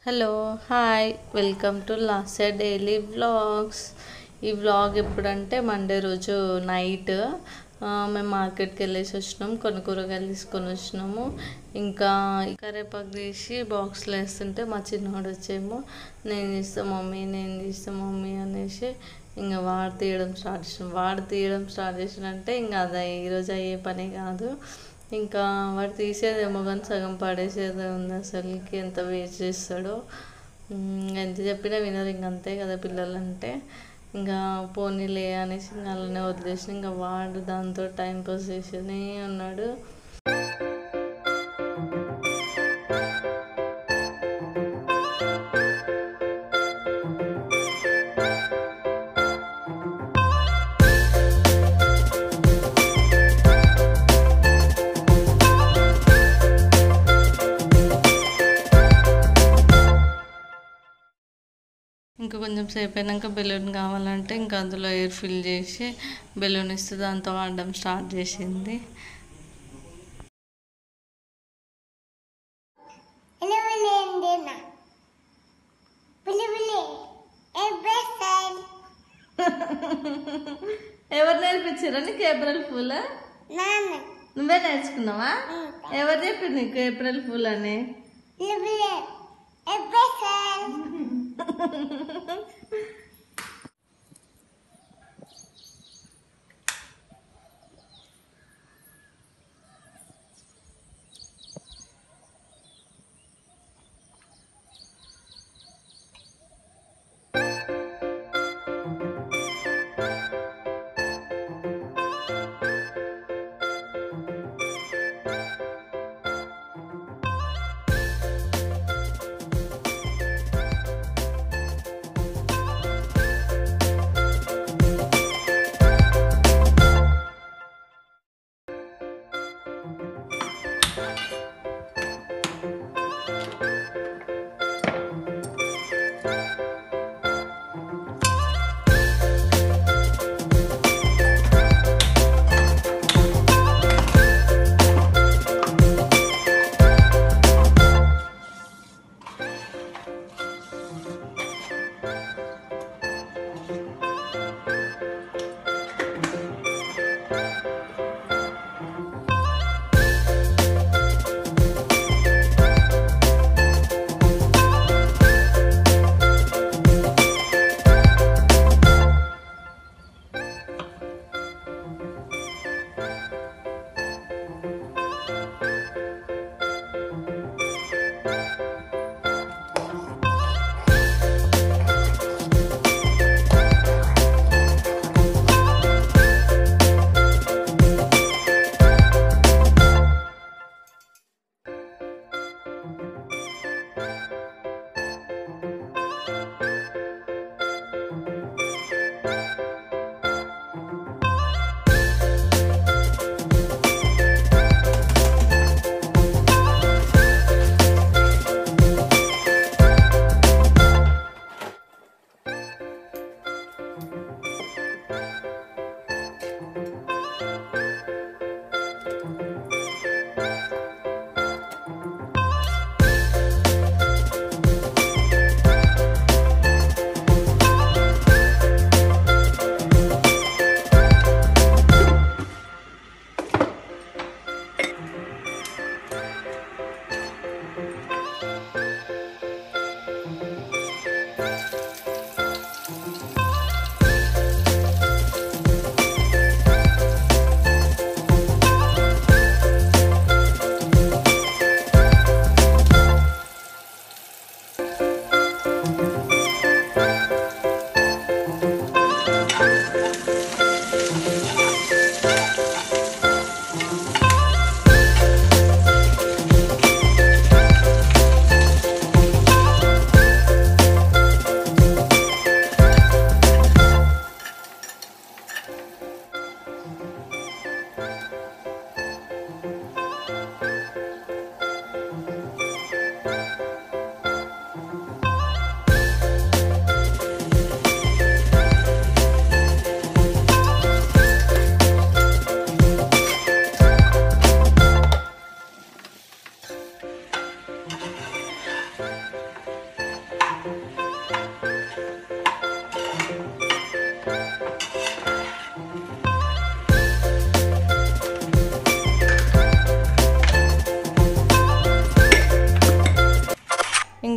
Hello hi welcome to Lasya daily vlogs. ఈ vlog ఎప్పుడంటే Monday రోజు నైట్ మేము మార్కెట్కి వెళ్ళేసి వచ్చినాం, కొన్ని కూరగాయలు తీసుకొని వచ్చినాము. ఇంకా కరివేపాకు తీసి బాక్స్లో వేస్తుంటే మా చిన్నవాడు వచ్చేమో నేను తీస్తా మమ్మీ అనేసి ఇంకా వాడు తీయడం స్టార్ట్ చేసినంటే ఇంకా అది ఈరోజు అయ్యే పని కాదు. ఇంకా వాడు తీసేదేమో కానీ సగం పడేసేదే ఉంది. అసలుకి ఎంత వేస్ట్ చేస్తాడో, ఎంత చెప్పినా వినరు. ఇంక అంతే కదా పిల్లలు అంటే. ఇంకా పోనీలే అనేసి ఇంకా అలానే వదిలేసిన. ఇంకా వాడు దాంతో టైంపాస్ చేస్తూనే ఉన్నాడు. ఇంకా కొంచెం సేపు అయినాక బెలూన్ కావాలంటే ఇంకా అందులో ఎయిర్ ఫిల్ చేసి బెలూన్ ఇస్తే దాంతో ఆడడం స్టార్ట్ చేసింది. ఎవరు నేర్పించారా నీకు ఏప్రిల్ ఫూల్? నువ్వే నేర్చుకున్నావా? ఎవరు చెప్పి నీకు ఏప్రిల్ ఫూల్ అని?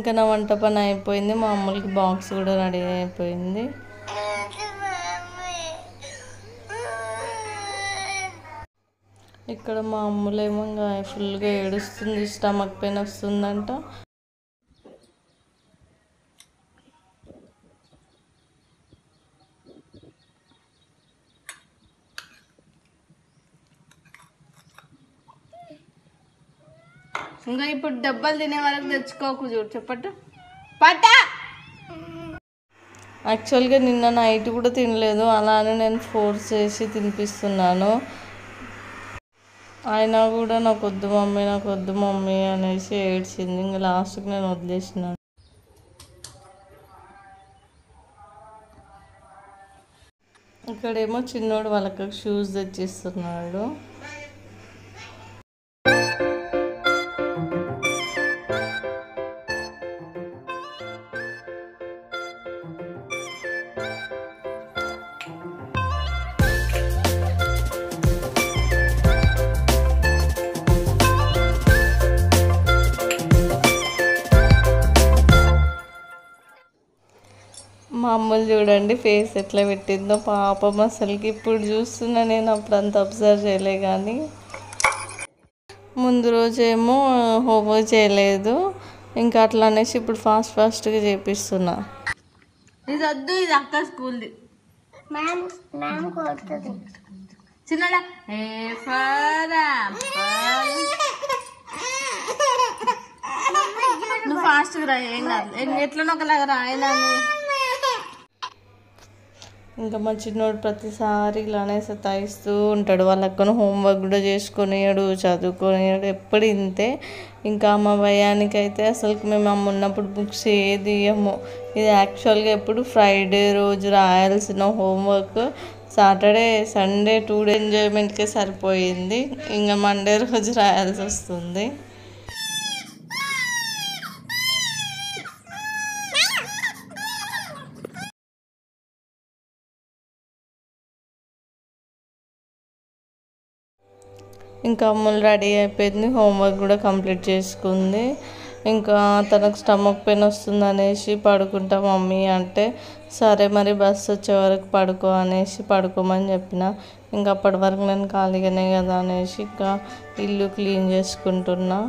ఇంకా నా వంట పని అయిపోయింది. మా అమ్మలకి బాక్స్ కూడా రెడీ అయిపోయింది. ఇక్కడ మా అమ్ములేమో ఇంకా ఫుల్గా ఏడుస్తుంది, స్టమక్ పెయిన్ వస్తుందంట. ఇంకా ఇప్పుడు డబ్బాలు తినే వరకు తెచ్చుకోకు చూడు చెప్పట్టు పట్ట. యాక్చువల్గా నిన్న నైట్ కూడా తినలేదు, అలానే నేను ఫోర్స్ చేసి తినిపిస్తున్నాను. అయినా కూడా నాకు వద్దు మమ్మీ అనేసి ఏడ్చింది. ఇంకా లాస్ట్కి నేను వదిలేసినాను. ఇక్కడేమో చిన్నోడు వాళ్ళకి షూస్ తెచ్చిస్తున్నాడు. మా అమ్మలు చూడండి ఫేస్ ఎట్లా పెట్టిందో పాపం. అసలుకి ఇప్పుడు చూస్తున్నా, నేను అప్పుడు అంత అబ్జర్వ్ చేయలే. కానీ ముందు రోజేమో హోంవర్క్ చేయలేదు, ఇంకా అట్లా అనేసి ఇప్పుడు ఫాస్ట్గా చేపిస్తున్నా. ఇది వద్దు, ఇది అక్క స్కూల్ది. చిన్నడా నువ్వు ఫాస్ట్గా రా, ఏం కాదు, ఎట్లనో ఒకలాగా రాయదాన్ని. ఇంకా మా చిన్నోడు ప్రతిసారి ఇలానే సతాయిస్తూ ఉంటాడు. వాళ్ళక్కను హోంవర్క్ కూడా చేసుకునేయాడు, చదువుకునేయాడు, ఎప్పుడు ఇంతే. ఇంకా మా భయానికైతే అసలుకి మేము అమ్మ ఉన్నప్పుడు బుక్స్ ఏది ఇయ్యము. ఇది యాక్చువల్గా ఎప్పుడు ఫ్రైడే రోజు రాయాల్సిన హోంవర్క్ సాటర్డే సండే 2 days ఎంజాయ్మెంట్కే సరిపోయింది. ఇంకా మండే రోజు రాయాల్సి వస్తుంది. ఇంకా అమ్ములు రెడీ అయిపోయింది, హోంవర్క్ కూడా కంప్లీట్ చేసుకుంది. ఇంకా తనకు స్టమక్ పెయిన్ వస్తుంది అనేసి పడుకుంటా మమ్మీ అంటే, సరే మరి బస్సు వచ్చే వరకు పడుకో అనేసి పడుకోమని చెప్పిన. ఇంకా అప్పటి వరకు నేను ఖాళీగానే కదా అనేసి ఇంకా ఇల్లు క్లీన్ చేసుకుంటున్నా.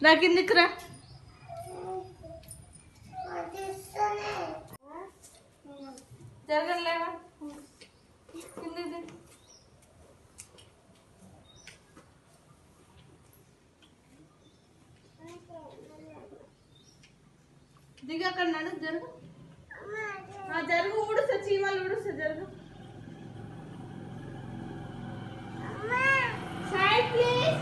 రా కిందికి రా. జరగలేవా కిందికి దిగి అక్కడ నడు. జరుగు జరుగు, ఊడుస్తా, చీమలు ఊడుస్తా, జరుగు. Side please.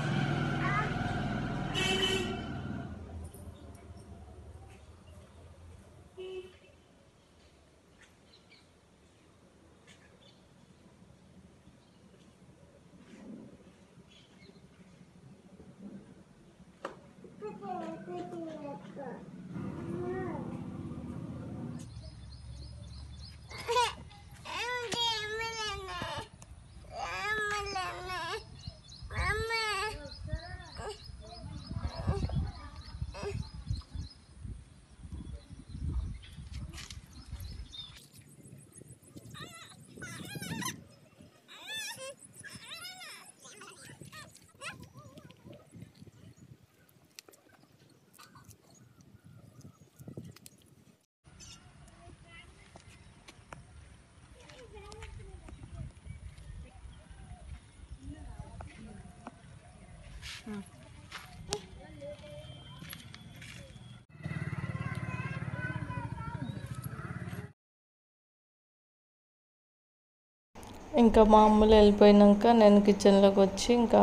ఇంకా మా అమ్మలు వెళ్ళిపోయినాక నేను కిచెన్లోకి వచ్చి ఇంకా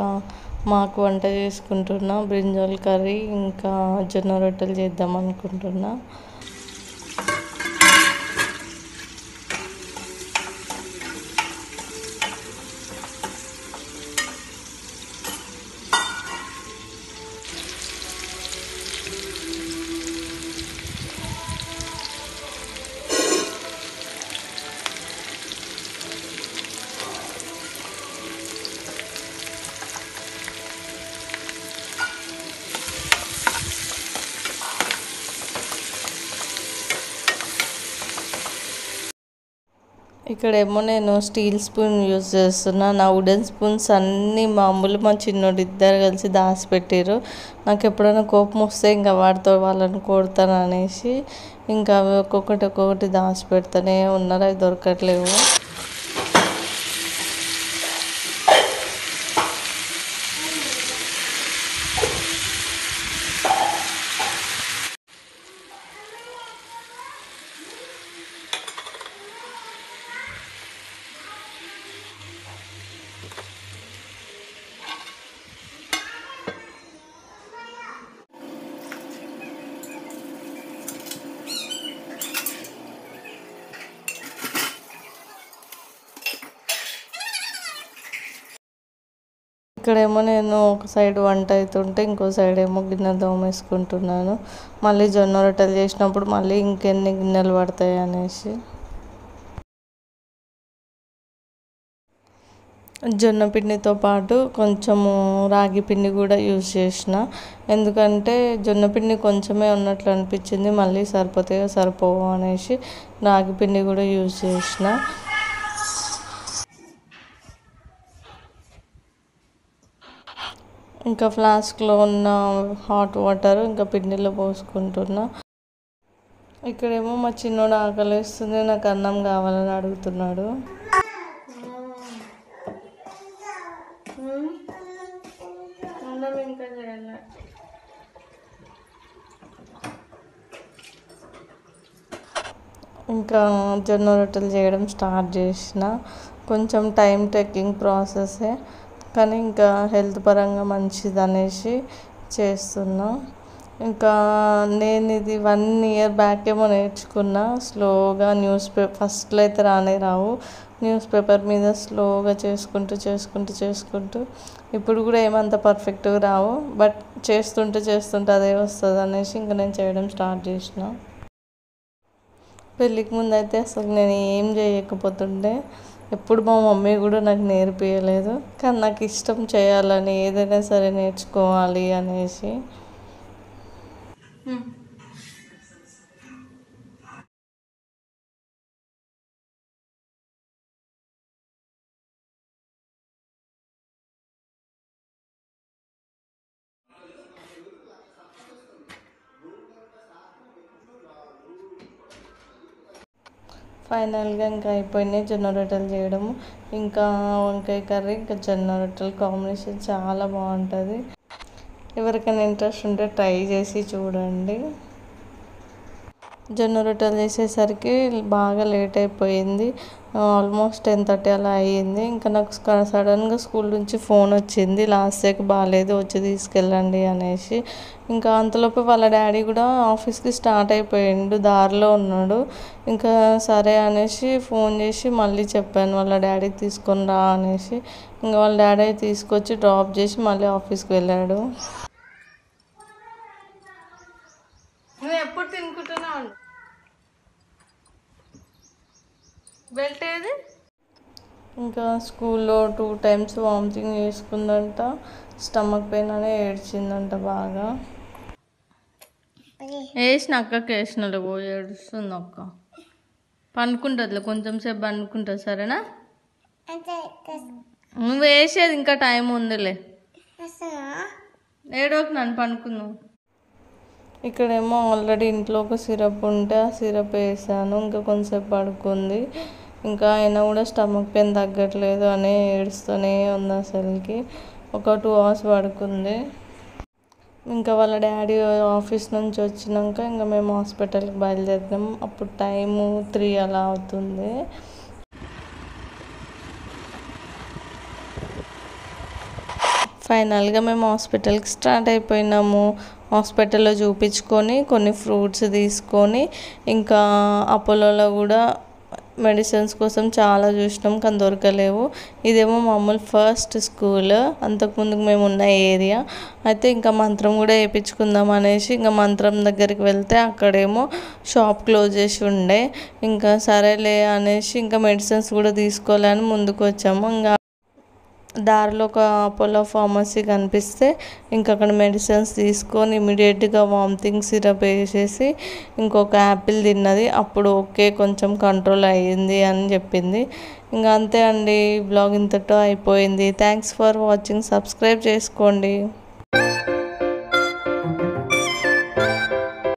మాకు వంట చేసుకుంటున్నా. బ్రింజాల్ కర్రీ ఇంకా జొన్న రొట్టెలు చేద్దాం అనుకుంటున్నా. ఇక్కడేమో నేను స్టీల్ స్పూన్ యూజ్ చేస్తున్నా. నా వుడెన్ స్పూన్స్ అన్నీ మామూలు మా చిన్నోడు ఇద్దరు కలిసి దాచిపెట్టారు. నాకు ఎప్పుడైనా కోపం వస్తే ఇంకా వాడితో వాళ్ళని కొడతాను అనేసి ఇంకా అవి ఒక్కొక్కటి దాచిపెడతానే ఉన్నారు. అవి దొరకట్లేవు. ఇక్కడేమో నేను ఒక సైడ్ వంట అవుతుంటే ఇంకో సైడ్ ఏమో గిన్నె తోమేసుకుంటున్నాను. మళ్ళీ జొన్న రొట్టెలు చేసినప్పుడు మళ్ళీ ఇంకెన్ని గిన్నెలు పడతాయి అనేసి. జొన్న పిండితో పాటు కొంచెము రాగి పిండి కూడా యూజ్ చేసిన. ఎందుకంటే జొన్న పిండి కొంచెమే ఉన్నట్లు అనిపించింది, మళ్ళీ సరిపోతాయో సరిపోవో అనేసి రాగి పిండి కూడా యూజ్ చేసిన. ఇంకా ఫ్లాస్క్లో ఉన్న హాట్ వాటర్ ఇంకా పిండిలో పోసుకుంటున్నా. ఇక్కడేమో మా చిన్నోడు ఆకలిస్తుంది, నాకు అన్నం కావాలని అడుగుతున్నాడు. ఇంకా జొన్న రొట్టెలు చేయడం స్టార్ట్ చేసిన. కొంచెం టైం టేకింగ్ ప్రాసెసే, కానీ ఇంకా హెల్త్ పరంగా మంచిది అనేసి చేస్తున్నా. ఇంకా నేను ఇది 1 year బ్యాక్ ఏమో నేర్చుకున్నా స్లోగా. ఫస్ట్లో అయితే రావు. న్యూస్ పేపర్ మీద స్లోగా చేసుకుంటూ ఇప్పుడు కూడా ఏమంత పర్ఫెక్ట్గా రావు, బట్ చేస్తుంటే అదే వస్తుంది అనేసి ఇంకా నేను చేయడం స్టార్ట్ చేసిన. పెళ్ళికి ముందు అయితే అసలు నేను ఏం చేయకపోతుండే. ఎప్పుడు మా మమ్మీ కూడా నాకు నేర్పించలేదు, కానీ నాకు ఇష్టం చేయాలని, ఏదైనా సరే నేర్చుకోవాలి అనేసి. ఫైనల్గా ఇంకా అయిపోయినాయి జొన్న రొట్టెలు చేయడము. ఇంకా వంకాయ కర్రీ ఇంకా జొన్న రొట్టెలు కాంబినేషన్ చాలా బాగుంటుంది. ఎవరికైనా ఇంట్రెస్ట్ ఉంటే ట్రై చేసి చూడండి. జొన్న రొట్టెలు చేసేసరికి బాగా లేట్ అయిపోయింది. ఆల్మోస్ట్ 10:30 అలా అయ్యింది. ఇంకా నాకు సడన్గా స్కూల్ నుంచి ఫోన్ వచ్చింది, లాస్ట్ డేకి బాగాలేదు వచ్చి తీసుకెళ్ళండి అనేసి. ఇంకా అంతలోపు వాళ్ళ డాడీ కూడా ఆఫీస్కి స్టార్ట్ అయిపోయిండు, దారిలో ఉన్నాడు. ఇంకా సరే అనేసి ఫోన్ చేసి మళ్ళీ చెప్పాను వాళ్ళ డాడీకి తీసుకొని రా అనేసి. ఇంకా వాళ్ళ డాడీ తీసుకొచ్చి డ్రాప్ చేసి మళ్ళీ ఆఫీస్కి వెళ్ళాడు. నువ్వు ఎప్పుడు తినుకుంటున్నావు? బెల్ట్ ఏది? ఇంకా స్కూల్లో 2 times వామిటింగ్ చేసుకుందంట, స్టమక్ పెయిన్ అనే ఏడ్చిందంట బాగా. వేసిన అక్కకి వేసినలే పోయి ఏడుస్తుంది అక్క. పండుకుంటుందిలే, కొంచెం సేపు పండుకుంటుంది సరేనా. నువ్వు వేసేది ఇంకా టైం ఉందిలే, ఏడోకి నన్ను పండుకుందాం. ఇక్కడేమో ఆల్రెడీ ఇంట్లో ఒక సిరప్ ఉంటే ఆ సిరప్ వేసాను. ఇంకా కొంచెంసేపు పడుకుంది. ఇంకా అయినా కూడా స్టమక్ పెయిన్ తగ్గట్లేదు అని ఏడుస్తూనే ఉంది. అసలుకి ఒక 2 hours పడుకుంది. ఇంకా వాళ్ళ డాడీ ఆఫీస్ నుంచి వచ్చినాక ఇంకా మేము హాస్పిటల్కి బయలుదేరినాం. అప్పుడు టైము 3 అలా అవుతుంది. ఫైనల్గా మేము హాస్పిటల్కి స్టార్ట్ అయిపోయినాము. హాస్పిటల్లో చూపించుకొని కొన్ని ఫ్రూట్స్ తీసుకొని ఇంకా అపోలోలో కూడా మెడిసిన్స్ కోసం చాలా చూసినాం, కానీ దొరకలేవు. ఇదేమో మామూలు ఫస్ట్ స్కూల్, అంతకుముందుకు మేము ఉన్న ఏరియా. అయితే ఇంకా మంత్రం కూడా వేయించుకుందాం అనేసి ఇంకా మంత్రం దగ్గరికి వెళ్తే అక్కడేమో షాప్ క్లోజ్ చేసి ఉండే. ఇంకా సరేలే అనేసి ఇంకా మెడిసిన్స్ కూడా తీసుకోవాలని ముందుకు వచ్చాము. ఇంకా దారిలో ఒక అపోలో ఫార్మసీ కనిపిస్తే ఇంకా అక్కడ మెడిసిన్స్ తీసుకొని ఇమీడియట్గా వామిటింగ్ సిరప్ వేసేసి ఇంకొక యాపిల్ తిన్నది. అప్పుడు ఓకే కొంచెం కంట్రోల్ అయ్యింది అని చెప్పింది. ఇంకా అంతే అండి, ఈ బ్లాగ్ ఇంతటితో అయిపోయింది. Thanks for watching. సబ్స్క్రైబ్ చేసుకోండి.